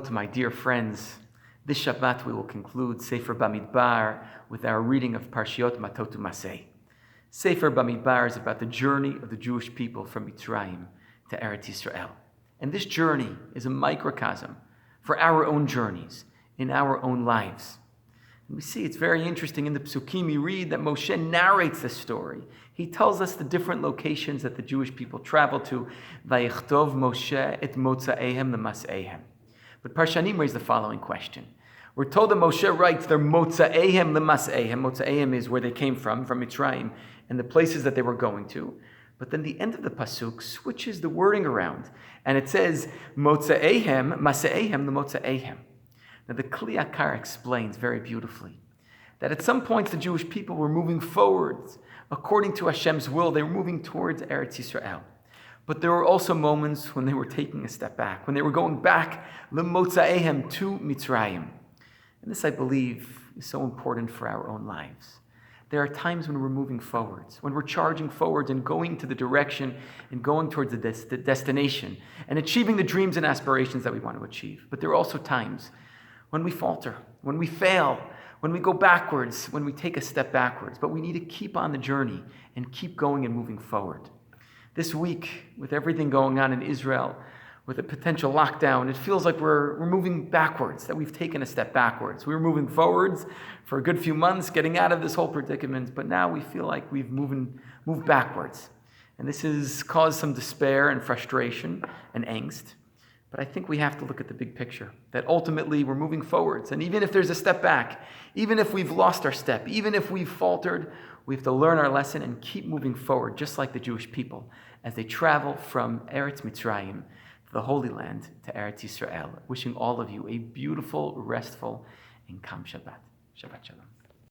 To my dear friends, this Shabbat we will conclude Sefer Bamidbar with our reading of Parshat Matot to Maasei. Sefer Bamidbar is about the journey of the Jewish people from Mitzrayim to Eretz Yisrael. And this journey is a microcosm for our own journeys, in our own lives. And we see it's very interesting in the Psukim, we read that Moshe narrates the story. He tells us the different locations that the Jewish people traveled to. Vayichtov Moshe et Motzaehem leMaaseihem. But Parshanim raise the following question. We're told that Moshe writes their Motzaehem leMaaseihem. Motzaehem is where they came from Mitzrayim, and the places that they were going to. But then the end of the pasuk switches the wording around, and it says Motzaehem, Maaseihem leMotzaehem. Now the Kli Yakar explains very beautifully that at some points the Jewish people were moving forwards according to Hashem's will. They were moving towards Eretz Yisrael. But there were also moments when they were taking a step back, when they were going back leMotzaehem to Mitzrayim. And this, I believe, is so important for our own lives. There are times when we're moving forwards, when we're charging forwards and going to the direction and going towards the destination and achieving the dreams and aspirations that we want to achieve. But there are also times when we falter, when we fail, when we go backwards, when we take a step backwards. But we need to keep on the journey and keep going and moving forward. This week, with everything going on in Israel, with a potential lockdown, it feels like we're moving backwards, that we've taken a step backwards. We were moving forwards for a good few months, getting out of this whole predicament, but now we feel like we've moved backwards. And this has caused some despair and frustration and angst. But I think we have to look at the big picture, that ultimately we're moving forwards. And even if there's a step back, even if we've lost our step, even if we've faltered, we have to learn our lesson and keep moving forward, just like the Jewish people, as they travel from Eretz Mitzrayim, the Holy Land, to Eretz Yisrael. Wishing all of you a beautiful, restful, and calm Shabbat. Shabbat Shalom.